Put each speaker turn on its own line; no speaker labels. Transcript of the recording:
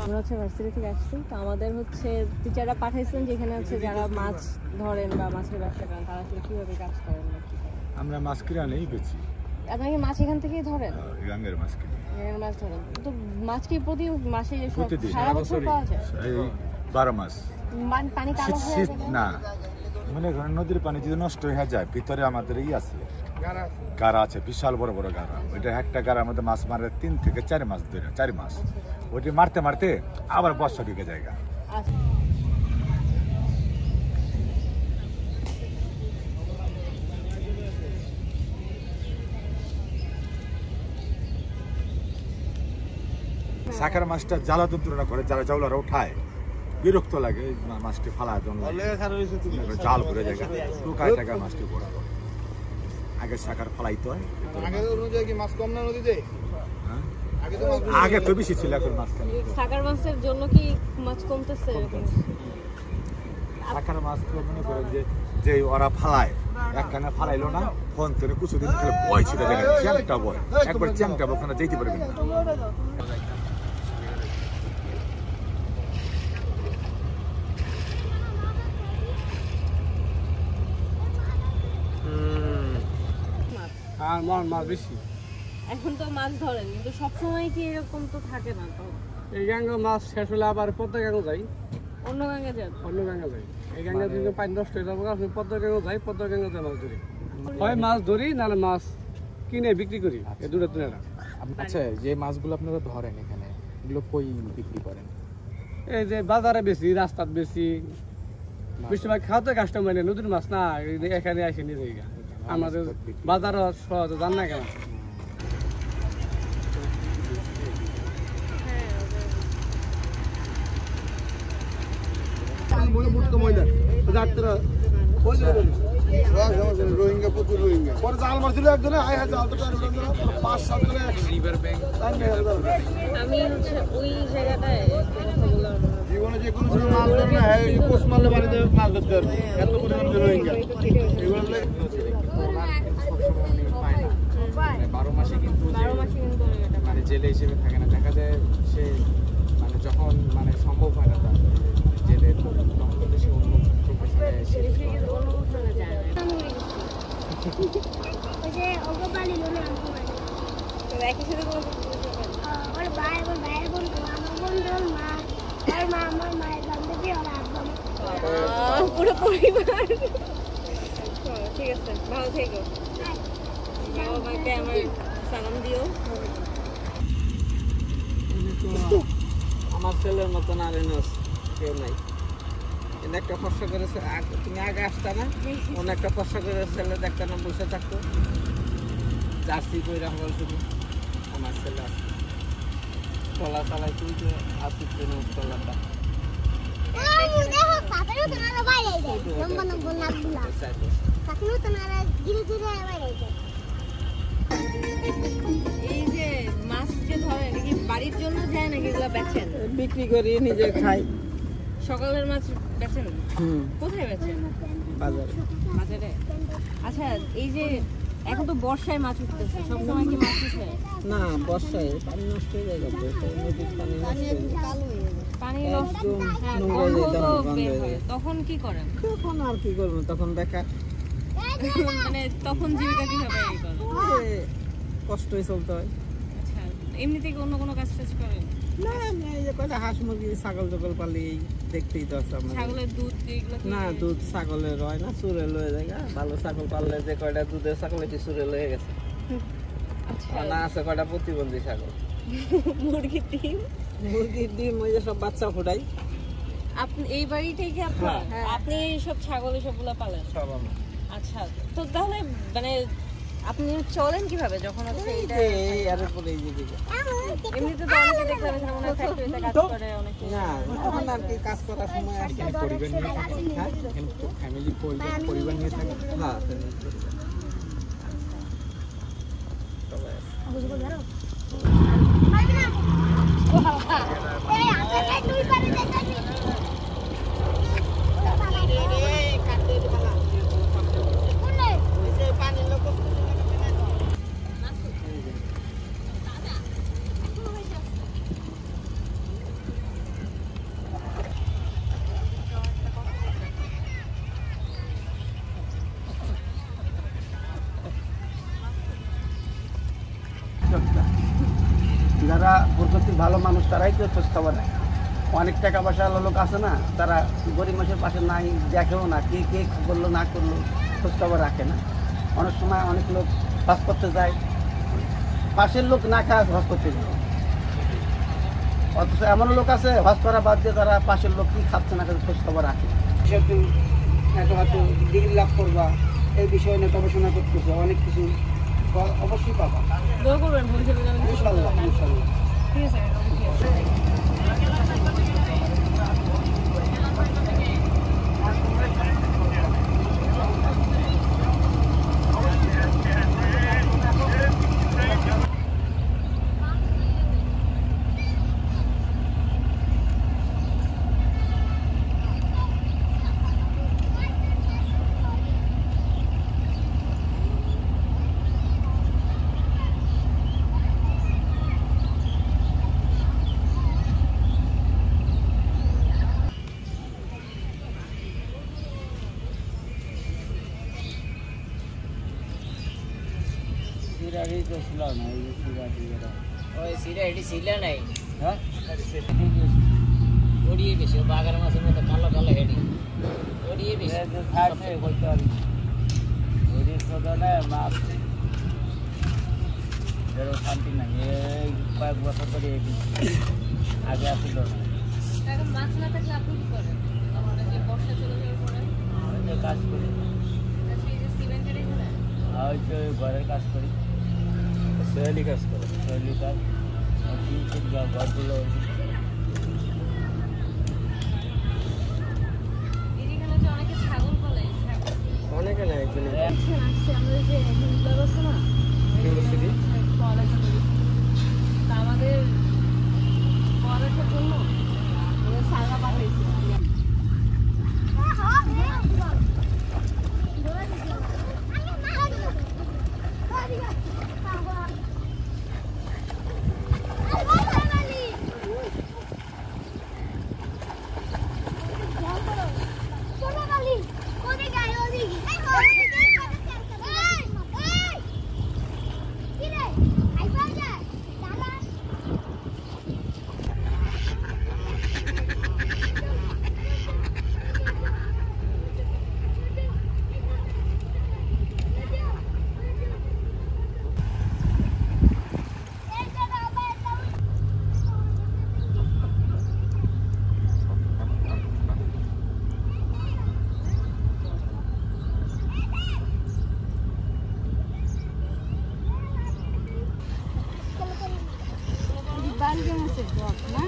আমরা হচ্ছে ভার্সিটি থেকে আসছি, তো আমাদের হচ্ছে টিচাররা পাঠাইছেন যেখানে হচ্ছে যারা মাছ ধরেন বা মাছের ব্যবসা করেন তারা আসলে কিভাবে কাজ করেন বা কি করেন।
আমরা মাছ কিনে আনেই বেচি।
আপনারা কি মাছ এখান থেকেই ধরেন?
গাঙ্গের মাছ কিনে।
গাঙ্গের মাছ ধরেন, তো মাছ কি প্রতি মাসে
প্রতিদিন
সারা বছর পাওয়া যায়?
এই 12 মাস।
পানি কালো হয়ে যায়
না, মনে করেন নদীর পানি যদি নষ্ট হয়ে যায়, ভিতরে আমাদের আছে গাড়া আছে, বিশাল বড় বড় গাড়া। ওইটা একটা গাড়ার মধ্যে মাছ মারে 3 থেকে 4 মাস ধরে, 4 মাস ওইটা মারতে মারতে আবার বর্ষা ঢুকে যায়। শাখার মাছটা জ্বালা যন্ত্রণা করে, যারা জাউলারা উঠায় বিরক্ত লাগে, মাছটি ফালায় জাল ভরে যায়, টুকায় টাকা মাছটি পড়া। আগে শাখার ফালাইতে হয়, আগে তো বেশি ছিল, এখন মাছ
শাখার মাছের জন্য কি মাছ কমতেছে?
শাখার মাছ তো মনে করেন যে ওরা ফালায়, একখানে ফালাইলো না, ফোন করে কিছুদিন খেলে বয় ছিল, দেখেন চ্যাংটা বয়, একবার চ্যাংটা ওখানে যেতে পারবেন না।
এখন তো মাছ ধরেন, কিন্তু সবসময় কি এরকম তো থাকে না। তো
এই গাঙ্গে মাছ শেষ হলে আবার পদ্মা গাঙ্গে যাই,
অন্য গাঙ্গে যান?
অন্য গাঙ্গে যাই। এই গাঙ্গে যদি পানি নষ্ট হয়ে যাবো, আপনি পদ্মা গাঙ্গে যাই, পদ্মা গাঙ্গে যাই মাছ ধরি। হয় মাছ ধরি, নাহলে মাছ কিনে বিক্রি করি, এই দুটো তিনটা।
আচ্ছা, যে মাছগুলো আপনারা ধরেন এখানে, এগুলো কই বিক্রি করেন?
এই যে বাজারে বেশি, রাস্তার বেশি, বেশিরভাগ খাওয়াতে কাস্টমার নেই, নদীর মাছ না, এখানে আসে নিয়ে যাই। আমাদের বাজারও সহজে জান না কেন।
রোহিঙ্গা প্রচুর রোহিঙ্গা পরে জাল মারছিল একজনে,
আমি হচ্ছে ওই জায়গাটায়
জীবনে যে কোনো মাছ ধরে না, কোচ মারলে বাড়িতে মাছ ধরতে পারবে, এত পরিমাণ রোহিঙ্গা। এগুলো
12 মাসে কিন্তু মানে জেলে হিসেবে থাকে না, দেখা যায় সে মানে যখন মানে সম্ভব হয় না তার জেলে, তখন তো সে অন্য প্রফেশনে
পুরো পরিবার। ঠিক আছে, ভালো থেকো, বাবা-মাকে আমার সালাম দিও।
আমার ছেলের মতন আর কেউ নাই। একটা ফর্সা করে তুমি আগে আসতা না, অনেক একটা ফর্সা করে ছেলে দেখতে না, বসে থাকতো জার্সি করে রাখবো শুধু। আমার ছেলে আসতো তলা চালাই, তুই তো আসিস তলাটা
এই যে মাছ যে ধরেন, কি বাড়ির জন্য যায় নাকি এগুলো বেচেন?
বিক্রি করি, নিজে খাই।
সকালের মাছ বেচেন? কোথায় বেচেন?
বাজারে।
বাজারে। আচ্ছা, এই যে এখন তো বর্ষায় মাছ উঠতেছে, সবসময় কি মাছ উঠে?
না, বর্ষায় পানি নষ্ট হয়ে যায়, নদীর পানি
পানি নষ্ট, তখন কি করেন?
তখন আর কি করবো, তখন বেকার।
মানে তখন জীবিকা কিভাবে
কষ্টই চলতে হয়।
আচ্ছা, এমনিতে কি অন্য কোনো কাজ টাজ করেন?
না, এই যে কয়টা হাঁস মুরগি ছাগল টাগল পালি, দেখতেই তো আছে।
ছাগলের দুধ এগুলো?
না, দুধ ছাগলের হয় না, চুরে লয়ে যায়। ভালো ছাগল পাললে যে কয়টা দুধের ছাগল এটি চুরে লয়ে গেছে। না, আছে কয়টা প্রতিবন্ধী ছাগল।
মুরগির ডিম?
মুরগির ডিম ওই যে সব বাচ্চা ফুটাই।
আপনি এই বাড়ি থেকে আপনি সব ছাগল সবগুলো পালেন?
সব আমার।
আচ্ছা, তো তাহলে মানে আপনি চলেন কিভাবে যখন হচ্ছে এটা?
এই আর উপরে এই দিকে
এমনিতে তো অনেকে দেখলাম এখানে মনে হয় ফ্যাক্টরিতে কাজ করে অনেকে।
না, তখন আর কি কাজ করার সময় আসে,
পরিবার নিয়ে থাকে। হ্যাঁ, ফ্যামিলি পরিবার নিয়ে থাকে।
হ্যাঁ,
যারা প্রকৃতির ভালো মানুষ তারাই তো খোঁজ খবর নেয়। অনেক টাকা পয়সা লোক আছে না, তারা গরিব মানুষের পাশে নাই, দেখেও না কে কে করলো না করলো, খোঁজ খবর রাখে না। অনেক সময় অনেক লোক হজ করতে যায়, পাশের লোক না খায় হজ করতে যায়। অথচ এমন লোক আছে হজ করা বাদ দিয়ে তারা পাশের লোক কি খাচ্ছে না খোঁজ খবর রাখে। একটা হয়তো ডিগ্রি লাভ করবা, এই বিষয়ে নিয়ে গবেষণা করতেছে, অনেক কিছু অবশ্যই পাবা।
দোয়া করবেন ভবিষ্যতে যেন কিছু
ইনশাআল্লাহ ইনশাআল্লাহ।
ঠিক আছে
ওই সিরা এটি ছিল নাই হ্যাঁ ওড়িয়ে বেশি বাগার মাছের মতো কালো কালো হেডি ওড়িয়ে বেশি থাকছে কইতে পারি ওড়ি সদনে মাছ এর শান্তি নাই এই কয়েক বছর ধরে আগে আসছিল না
এখন মাছ না থাকলে আপনি কি করেন? আমাদের যে বর্ষা চলে যাওয়ার পরে
কাজ করি
সেই যে সিমেন্টের এখানে
ওই যে ঘরের কাজ করি
সহেলি কাজ করে
শৈলী কাজ ঘরগুলো
এখানে যে অনেকে ছাগল পালে
অনেকে না একজনে
আসছে আমাদের যে হিন্দুরা আছে না পড়ালেখা করি তা আমাদের পড়ালেখার জন্য সারা পাঠাইছে Balgam আছে না